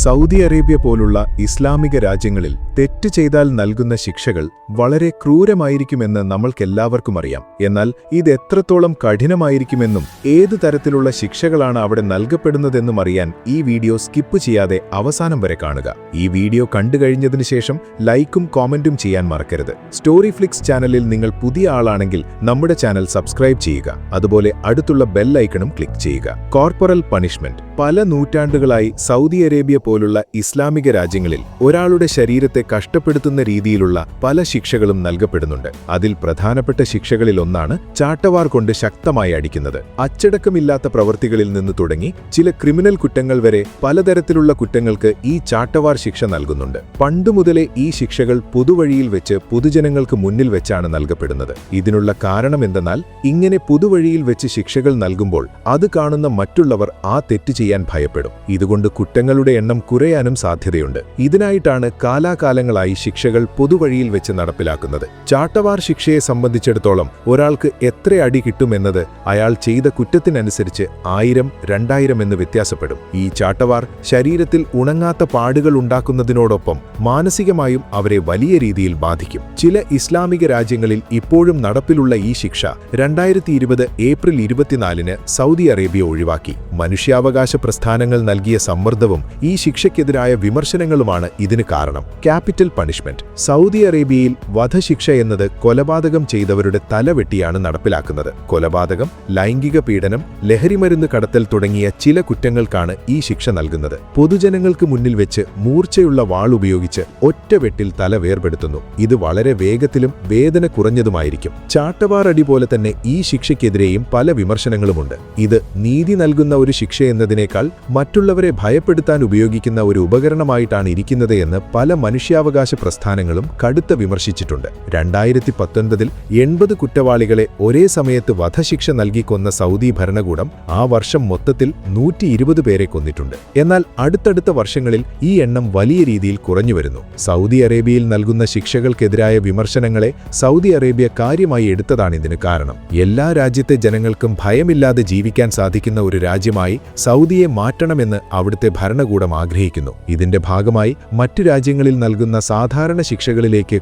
Saudi Arabia പോലുള്ള ഇസ്ലാമിക രാജ്യങ്ങളിൽ തെറ്റ് ചെയ്താൽ നൽകുന്ന ശിക്ഷകൾ വളരെ ക്രൂരമായിരിക്കുമെന്ന് നമ്മൾക്കെല്ലാവർക്കും അറിയാം. എന്നാൽ ഇത് എത്രത്തോളം കഠിനമായിരിക്കുമെന്നും ഏതു തരത്തിലുള്ള ശിക്ഷകളാണ് അവിടെ നൽകപ്പെടുന്നതെന്നും അറിയാൻ ഈ വീഡിയോ സ്കിപ്പ് ചെയ്യാതെ അവസാനം വരെ കാണുക. ഈ വീഡിയോ കണ്ടുകഴിഞ്ഞതിന് ശേഷം ലൈക്കും കോമന്റും ചെയ്യാൻ മറക്കരുത്. സ്റ്റോറി ഫ്ലിക്സ് ചാനലിൽ നിങ്ങൾ പുതിയ ആളാണെങ്കിൽ നമ്മുടെ ചാനൽ സബ്സ്ക്രൈബ് ചെയ്യുക. അതുപോലെ അടുത്തുള്ള ബെൽ ഐക്കണും ക്ലിക്ക് ചെയ്യുക. Corporal punishment. പല നൂറ്റാണ്ടുകളായി സൗദി അറേബ്യ പോലുള്ള ഇസ്ലാമിക രാജ്യങ്ങളിൽ ഒരാളുടെ ശരീരത്തെ കഷ്ടപ്പെടുത്തുന്ന രീതിയിലുള്ള പല ശിക്ഷകളും നൽകപ്പെടുന്നുണ്ട്. അതിൽ പ്രധാനപ്പെട്ട ശിക്ഷകളിലൊന്നാണ് ചാട്ടവാർ കൊണ്ട് ശക്തമായി അടിക്കുന്നത്. അച്ചടക്കമില്ലാത്ത പ്രവൃത്തികളിൽ നിന്ന് തുടങ്ങി ചില ക്രിമിനൽ കുറ്റങ്ങൾ വരെ പലതരത്തിലുള്ള കുറ്റങ്ങൾക്ക് ഈ ചാട്ടവാർ ശിക്ഷ നൽകുന്നുണ്ട്. പണ്ടുമുതലേ ഈ ശിക്ഷകൾ പൊതുവഴിയിൽ വെച്ച് പൊതുജനങ്ങൾക്ക് മുന്നിൽ വെച്ചാണ് നൽകപ്പെടുന്നത്. ഇതിനുള്ള കാരണം എന്തെന്നാൽ ഇങ്ങനെ പൊതുവഴിയിൽ വെച്ച് ശിക്ഷകൾ നൽകുമ്പോൾ അത് കാണുന്ന മറ്റുള്ളവർ ആ തെറ്റ് ചെയ്യാൻ ഭയപ്പെടും. ഇതുകൊണ്ട് കുറ്റങ്ങളുടെ എണ്ണം കുറയാനും സാധ്യതയുണ്ട്. ഇതിനായിട്ടാണ് കാലാകാലങ്ങളായി ശിക്ഷകൾ പൊതുവഴിയിൽ വെച്ച് നടപ്പിലാക്കുന്നത്. ചാട്ടവാർ ശിക്ഷയെ സംബന്ധിച്ചിടത്തോളം ഒരാൾക്ക് എത്ര അടി കിട്ടുമെന്നത് അയാൾ ചെയ്ത കുറ്റത്തിനനുസരിച്ച് 1000, 2000 എന്ന് വ്യത്യാസപ്പെടും. ഈ ചാട്ടവാർ ശരീരത്തിൽ ഉണങ്ങാത്ത പാടുകൾ ഉണ്ടാക്കുന്നതിനോടൊപ്പം മാനസികമായും അവരെ വലിയ രീതിയിൽ ബാധിക്കും. ചില ഇസ്ലാമിക രാജ്യങ്ങളിൽ ഇപ്പോഴും നടപ്പിലുള്ള ഈ ശിക്ഷ 2020 ഏപ്രിൽ 24-ന് സൗദി അറേബ്യ ഒഴിവാക്കി. മനുഷ്യാവകാശ പ്രസ്ഥാനങ്ങൾ നൽകിയ സമ്മർദ്ദവും ഈ ശിക്ഷയ്ക്കെതിരായ വിമർശനങ്ങളുമാണ് ഇതിന് കാരണം. Capital punishment. സൗദി അറേബ്യയിൽ വധശിക്ഷ എന്നത് കൊലപാതകം ചെയ്തവരുടെ തലവെട്ടിയാണ് നടപ്പിലാക്കുന്നത്. കൊലപാതകം, ലൈംഗിക പീഡനം, ലഹരിമരുന്ന് കടത്തൽ തുടങ്ങിയ ചില കുറ്റങ്ങൾക്കാണ് ഈ ശിക്ഷ നൽകുന്നത്. പൊതുജനങ്ങൾക്ക് മുന്നിൽ വെച്ച് മൂർച്ചയുള്ള വാൾ ഉപയോഗിച്ച് ഒറ്റവെട്ടിൽ തല വേർപെടുത്തുന്നു. ഇത് വളരെ വേഗത്തിലും വേദന കുറഞ്ഞതുമായിരിക്കും. ചാട്ടവാർ അടി പോലെ തന്നെ ഈ ശിക്ഷയ്ക്കെതിരെയും പല വിമർശനങ്ങളുമുണ്ട്. ഇത് നീതി നൽകുന്ന ഒരു ശിക്ഷ എന്നതിനേക്കാൾ മറ്റുള്ളവരെ ഭയപ്പെടുത്താൻ ഉപയോഗിക്കുന്ന ഒരു ഉപകരണമായിട്ടാണ് ഇരിക്കുന്നത് എന്ന് പല മനുഷ്യാവകാശ പ്രസ്ഥാനങ്ങളും കടുത്ത വിമർശിച്ചിട്ടുണ്ട്. 2019-ൽ 80 കുറ്റവാളികളെ ഒരേ സമയത്ത് വധശിക്ഷ നൽകി കൊന്ന സൗദി ഭരണകൂടം ആ വർഷം മൊത്തത്തിൽ 120 പേരെ കൊന്നിട്ടുണ്ട്. എന്നാൽ അടുത്തടുത്ത വർഷങ്ങളിൽ ഈ എണ്ണം വലിയ രീതിയിൽ കുറഞ്ഞുവരുന്നു. സൗദി അറേബ്യയിൽ നൽകുന്ന ശിക്ഷകൾക്കെതിരായ വിമർശനങ്ങളെ സൗദി അറേബ്യ കാര്യമായി എടുത്തതാണിതിന് കാരണം. എല്ലാ രാജ്യത്തെ ജനങ്ങൾക്കും ഭയമില്ലാതെ ജീവിക്കാൻ സാധിക്കുന്ന ഒരു രാജ്യമായി സൗദിയെ മാറ്റണമെന്ന് അവിടുത്തെ ഭരണകൂടം ആഗ്രഹിക്കുന്നു. ഇതിന്റെ ഭാഗമായി മറ്റു രാജ്യങ്ങളിൽ നൽകുന്ന സാധാരണ ശിക്ഷകളിലേക്ക്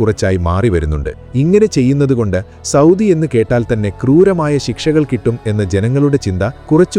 കുറച്ചായി മാറി വരുന്നുണ്ട്. ഇങ്ങനെ ചെയ്യുന്നതുകൊണ്ട് സൗദി എന്ന് കേട്ടാൽ തന്നെ ക്രൂരമായ ശിക്ഷകൾ കിട്ടും എന്ന ജനങ്ങളുടെ ചിന്ത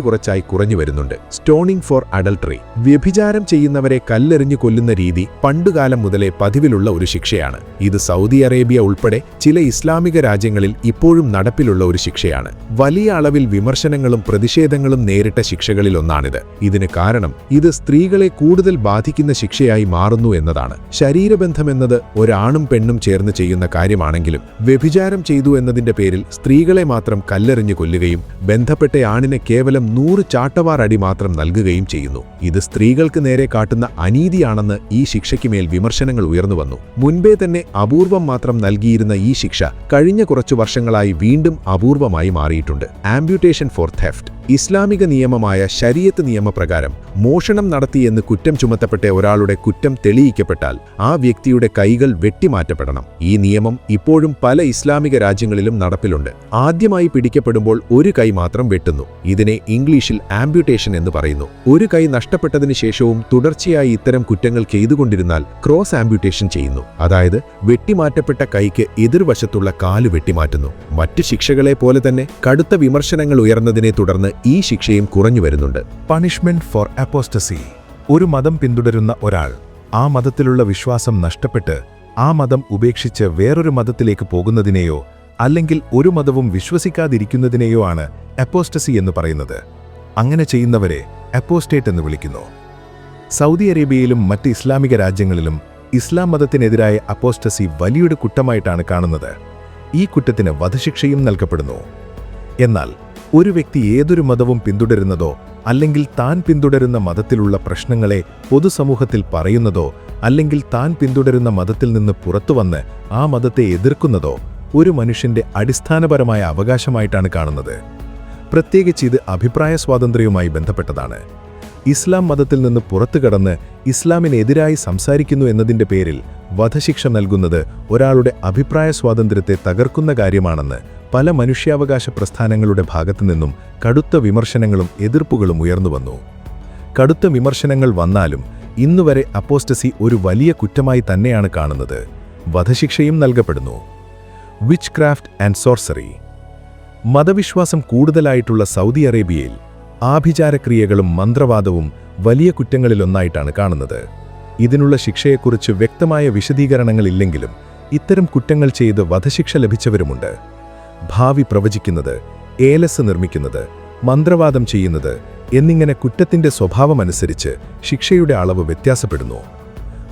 കുറച്ചായി കുറഞ്ഞു വരുന്നുണ്ട്. Stoning four adultery. വ്യഭിചാരം ചെയ്യുന്നവരെ കല്ലെറിഞ്ഞു കൊല്ലുന്ന രീതി പണ്ടുകാലം മുതലേ പതിവിലുള്ള ഒരു ശിക്ഷയാണ്. ഇത് സൗദി അറേബ്യ ഉൾപ്പെടെ ചില ഇസ്ലാമിക രാജ്യങ്ങളിൽ ഇപ്പോഴും നടപ്പിലുള്ള ഒരു ശിക്ഷയാണ്. വലിയ അളവിൽ വിമർശനങ്ങളും പ്രതിഷേധങ്ങളും നേരിട്ട ശിക്ഷകളിലൊന്നാണിത്. ഇതിന് കാരണം ഇത് സ്ത്രീകളെ കൂടുതൽ ബാധിക്കുന്ന ശിക്ഷയായി മാറുന്നു എന്നതാണ്. ശരീരബന്ധമെന്നത് ഒരാണും പെണ്ണും ചേർന്ന് ചെയ്യുന്ന കാര്യമാണെങ്കിലും വ്യഭിചാരം ചെയ്തു എന്നതിന്റെ പേരിൽ സ്ത്രീകളെ മാത്രം കല്ലെറിഞ്ഞു കൊല്ലുകയും ബന്ധപ്പെട്ട ആണിന് കേവലം 100 ചാട്ടവാർ അടി മാത്രം നൽകുകയും ചെയ്യുന്നു. ഇത് സ്ത്രീകൾക്ക് നേരെ കാട്ടുന്ന അനീതിയാണെന്ന് ഈ ശിക്ഷയ്ക്ക് മേൽ വിമർശനങ്ങൾ ഉയർന്നുവന്നു. മുൻപേ തന്നെ അപൂർവം മാത്രം നൽകിയിരുന്ന ഈ ശിക്ഷ കഴിഞ്ഞ കുറച്ചു വർഷങ്ങളായി വീണ്ടും അപൂർവമായി മാറിയിട്ടുണ്ട്. Amputation for theft. ഇസ്ലാമിക നിയമമായ ശരീഅത്ത് നിയമപ്രകാരം മോഷണം നടത്തിയെന്ന് കുറ്റം ചുമത്തപ്പെട്ട ഒരാളുടെ കുറ്റം തെളിയിക്കപ്പെട്ടാൽ ആ വ്യക്തിയുടെ കൈകൾ വെട്ടിമാറ്റപ്പെടണം. ഈ നിയമം ഇപ്പോഴും പല ഇസ്ലാമിക രാജ്യങ്ങളിലും നടപ്പിലുണ്ട്. ആദ്യമായി പിടിക്കപ്പെടുമ്പോൾ ഒരു കൈ മാത്രം വെട്ടുന്നു. ഇതിനെ ഇംഗ്ലീഷിൽ ആംപ്യൂട്ടേഷൻ എന്ന് പറയുന്നു. ഒരു കൈ നഷ്ടപ്പെട്ടതിന് ശേഷവും തുടർച്ചയായി ഇത്തരം കുറ്റങ്ങൾ ചെയ്തുകൊണ്ടിരുന്നാൽ ക്രോസ് ആംപ്യൂട്ടേഷൻ ചെയ്യുന്നു. അതായത് വെട്ടിമാറ്റപ്പെട്ട കൈക്ക് എതിർവശത്തുള്ള കാല് വെട്ടിമാറ്റുന്നു. മറ്റ് ശിക്ഷകളെ പോലെ തന്നെ കടുത്ത വിമർശനങ്ങൾ ഉയർന്നതിനെ തുടർന്ന് ഈ ശിക്ഷയും കുറഞ്ഞു വരുന്നുണ്ട്. Punishment for apostasy. ഒരു മതം പിന്തുടരുന്ന ഒരാൾ ആ മതത്തിലുള്ള വിശ്വാസം നഷ്ടപ്പെട്ട് ആ മതം ഉപേക്ഷിച്ച് വേറൊരു മതത്തിലേക്ക് പോകുന്നതിനെയോ അല്ലെങ്കിൽ ഒരു മതവും വിശ്വസിക്കാതിരിക്കുന്നതിനെയോ ആണ് അപ്പോസ്റ്റസി എന്ന് പറയുന്നത്. അങ്ങനെ ചെയ്യുന്നവരെ അപ്പോസ്റ്റേറ്റ് എന്ന് വിളിക്കുന്നു. സൗദി അറേബ്യയിലും മറ്റ് ഇസ്ലാമിക രാജ്യങ്ങളിലും ഇസ്ലാം മതത്തിനെതിരായ അപ്പോസ്റ്റസി വലിയൊരു കുറ്റമായിട്ടാണ് കാണുന്നത്. ഈ കുറ്റത്തിന് വധശിക്ഷയും നൽകപ്പെടുന്നു. എന്നാൽ ഒരു വ്യക്തി ഏതൊരു മതവും പിന്തുടരുന്നതോ അല്ലെങ്കിൽ താൻ പിന്തുടരുന്ന മതത്തിലുള്ള പ്രശ്നങ്ങളെ പൊതുസമൂഹത്തിൽ പറയുന്നതോ അല്ലെങ്കിൽ താൻ പിന്തുടരുന്ന മതത്തിൽ നിന്ന് പുറത്തുവന്ന് ആ മതത്തെ എതിർക്കുന്നതോ ഒരു മനുഷ്യന്റെ അടിസ്ഥാനപരമായ അവകാശമായിട്ടാണ് കാണുന്നത്. പ്രത്യേകിച്ച് ഇത് അഭിപ്രായ സ്വാതന്ത്ര്യവുമായി ബന്ധപ്പെട്ടതാണ്. ഇസ്ലാം മതത്തിൽ നിന്ന് പുറത്തുകടന്ന് ഇസ്ലാമിനെതിരായി സംസാരിക്കുന്നു എന്നതിന്റെ പേരിൽ വധശിക്ഷ നൽകുന്നത് ഒരാളുടെ അഭിപ്രായ സ്വാതന്ത്ര്യത്തെ തകർക്കുന്ന കാര്യമാണെന്ന് പല മനുഷ്യാവകാശ പ്രസ്ഥാനങ്ങളുടെ ഭാഗത്തുനിന്നും കടുത്ത വിമർശനങ്ങളും എതിർപ്പുകളും ഉയർന്നുവന്നു. കടുത്ത വിമർശനങ്ങൾ വന്നാലും ഇന്നുവരെ അപ്പോസ്റ്റസി ഒരു വലിയ കുറ്റമായി തന്നെയാണ് കാണുന്നത്. വധശിക്ഷയും നൽകപ്പെടുന്നു. Witchcraft and sorcery. മതവിശ്വാസം കൂടുതലായിട്ടുള്ള സൗദി അറേബ്യയിൽ ആഭിചാരക്രിയകളും മന്ത്രവാദവും വലിയ കുറ്റങ്ങളിലൊന്നായിട്ടാണ് കാണുന്നത്. ഇതിനുള്ള ശിക്ഷയെക്കുറിച്ച് വ്യക്തമായ വിശദീകരണങ്ങളില്ലെങ്കിലും ഇത്തരം കുറ്റങ്ങൾ ചെയ്ത് വധശിക്ഷ ലഭിച്ചവരുമുണ്ട്. ഭാവി പ്രവചിക്കുന്നത്, ഏലസ് നിർമ്മിക്കുന്നത്, മന്ത്രവാദം ചെയ്യുന്നത് എന്നിങ്ങനെ കുറ്റത്തിന്റെ സ്വഭാവമനുസരിച്ച് ശിക്ഷയുടെ അളവ് വ്യത്യാസപ്പെടുന്നു.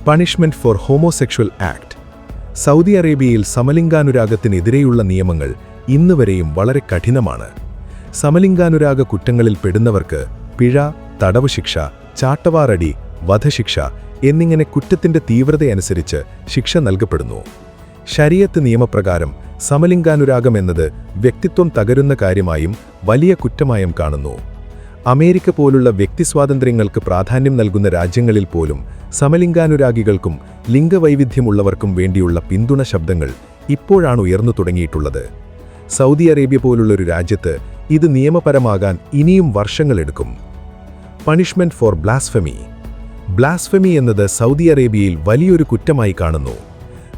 Punishment for homosexual act. Saudi അറേബ്യയിൽ സമലിംഗാനുരാഗത്തിനെതിരെയുള്ള നിയമങ്ങൾ ഇന്നുവരെയും വളരെ കഠിനമാണ്. സമലിംഗാനുരാഗ കുറ്റങ്ങളിൽ പെടുന്നവർക്ക് പിഴ, തടവ് ശിക്ഷ, ചാട്ടവാറടി, വധശിക്ഷ എന്നിങ്ങനെ കുറ്റത്തിന്റെ തീവ്രതയനുസരിച്ച് ശിക്ഷ നൽകപ്പെടുന്നു. ശരീഅത്ത് നിയമപ്രകാരം സമലിംഗാനുരാഗം എന്നത് വ്യക്തിത്വം തകരുന്ന കാര്യമായും വലിയ കുറ്റമായും കാണുന്നു. അമേരിക്ക പോലുള്ള വ്യക്തിസ്വാതന്ത്ര്യങ്ങൾക്ക് പ്രാധാന്യം നൽകുന്ന രാജ്യങ്ങളിൽ പോലും സമലിംഗാനുരാഗികൾക്കും ലിംഗവൈവിധ്യമുള്ളവർക്കും വേണ്ടിയുള്ള പിന്തുണ ശബ്ദങ്ങൾ ഇപ്പോഴാണ് ഉയർന്നു തുടങ്ങിയിട്ടുള്ളത്. സൗദി അറേബ്യ പോലുള്ളൊരു രാജ്യത്ത് ഇത് നിയമപരമാകാൻ ഇനിയും വർഷങ്ങളെടുക്കും. Punishment for blasphemy. ബ്ലാസ്ഫെമി എന്നത് സൗദി അറേബ്യയിൽ വലിയൊരു കുറ്റമായി കാണുന്നു.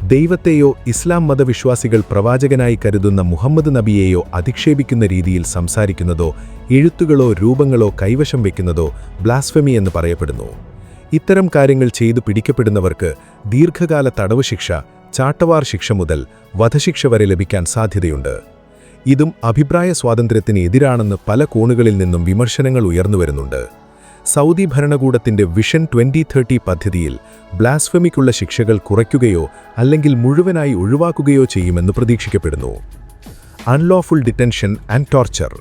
ദൈവത്തെയോ ഇസ്ലാം മതവിശ്വാസികൾ പ്രവാചകനായി കരുതുന്ന മുഹമ്മദ് നബിയെയോ അധിക്ഷേപിക്കുന്ന രീതിയിൽ സംസാരിക്കുന്നതോ എഴുത്തുകളോ രൂപങ്ങളോ കൈവശം വയ്ക്കുന്നതോ ബ്ലാസ്ഫെമി എന്ന് പറയപ്പെടുന്നു. ഇത്തരം കാര്യങ്ങൾ ചെയ്തു പിടിക്കപ്പെടുന്നവർക്ക് ദീർഘകാല തടവ് ശിക്ഷ, ചാട്ടവാർ ശിക്ഷ മുതൽ വധശിക്ഷ വരെ ലഭിക്കാൻ സാധ്യതയുണ്ട്. ഇതും അഭിപ്രായ സ്വാതന്ത്ര്യത്തിന് എതിരാണെന്ന് പല കോണുകളിൽ നിന്നും വിമർശനങ്ങൾ ഉയർന്നുവരുന്നുണ്ട്. സൗദി ഭരണകൂടത്തിന്റെ വിഷൻ 2030 പദ്ധതിയിൽ ബ്ലാസ്ഫെമിക്കുള്ള ശിക്ഷകൾ കുറയ്ക്കുകയോ അല്ലെങ്കിൽ മുഴുവനായി ഒഴിവാക്കുകയോ ചെയ്യുമെന്ന് പ്രതീക്ഷിക്കപ്പെടുന്നു. Unlawful detention and torture.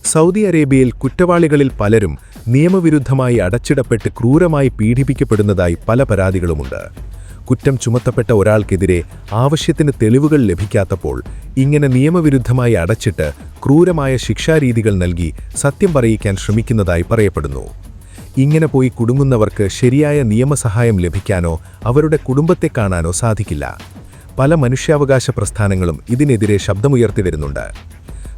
Saudi അറേബ്യയിൽ കുറ്റവാളികളിൽ പലരും നിയമവിരുദ്ധമായി അടച്ചിടപ്പെട്ട് ക്രൂരമായി പീഡിപ്പിക്കപ്പെടുന്നതായി പല പരാതികളുമുണ്ട്. കുറ്റം ചുമത്തപ്പെട്ട ഒരാൾക്കെതിരെ ആവശ്യത്തിന് തെളിവുകൾ ലഭിക്കാത്തപ്പോൾ ഇങ്ങനെ നിയമവിരുദ്ധമായി അടച്ചിട്ട് ക്രൂരമായ ശിക്ഷാരീതികൾ നൽകി സത്യം പറയിക്കാൻ ശ്രമിക്കുന്നതായി പറയപ്പെടുന്നു. ഇങ്ങനെ പോയി കുടുങ്ങുന്നവർക്ക് ശരിയായ നിയമസഹായം ലഭിക്കാനോ അവരുടെ കുടുംബത്തെ കാണാനോ സാധിക്കില്ല. പല മനുഷ്യാവകാശ പ്രസ്ഥാനങ്ങളും ഇതിനെതിരെ ശബ്ദമുയർത്തി വരുന്നുണ്ട്.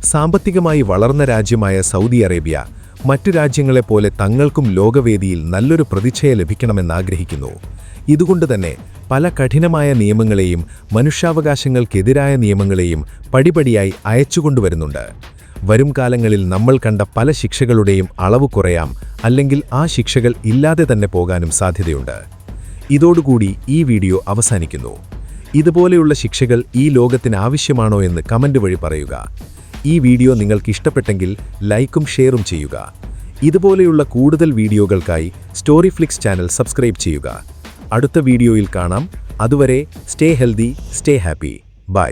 സാമ്പത്തികമായി വളർന്ന രാജ്യമായ സൗദി അറേബ്യ മറ്റു രാജ്യങ്ങളെപ്പോലെ തങ്ങൾക്കും ലോകവേദിയിൽ നല്ലൊരു പ്രതിച്ഛയ ലഭിക്കണമെന്നാഗ്രഹിക്കുന്നു. ഇതുകൊണ്ടുതന്നെ പല കഠിനമായ നിയമങ്ങളെയും മനുഷ്യാവകാശങ്ങൾക്കെതിരായ നിയമങ്ങളെയും പടിപടിയായി അയച്ചുകൊണ്ടുവരുന്നുണ്ട്. വരും കാലങ്ങളിൽ നമ്മൾ കണ്ട പല ശിക്ഷകളുടെയും അളവ് കുറയാം, അല്ലെങ്കിൽ ആ ശിക്ഷകൾ ഇല്ലാതെ തന്നെ പോകാനും സാധ്യതയുണ്ട്. ഇതോടുകൂടി ഈ വീഡിയോ അവസാനിക്കുന്നു. ഇതുപോലെയുള്ള ശിക്ഷകൾ ഈ ലോകത്തിന് ആവശ്യമാണോ എന്ന് കമന്റ് വഴി പറയുക. ഈ വീഡിയോ നിങ്ങൾക്ക് ഇഷ്ടപ്പെട്ടെങ്കിൽ ലൈക്കും ഷെയറും ചെയ്യുക. ഇതുപോലെയുള്ള കൂടുതൽ വീഡിയോകൾക്കായി സ്റ്റോറിഫ്ലിക്സ് ചാനൽ സബ്സ്ക്രൈബ് ചെയ്യുക. അടുത്ത വീഡിയോയിൽ കാണാം. അതുവരെ stay healthy, stay happy. By.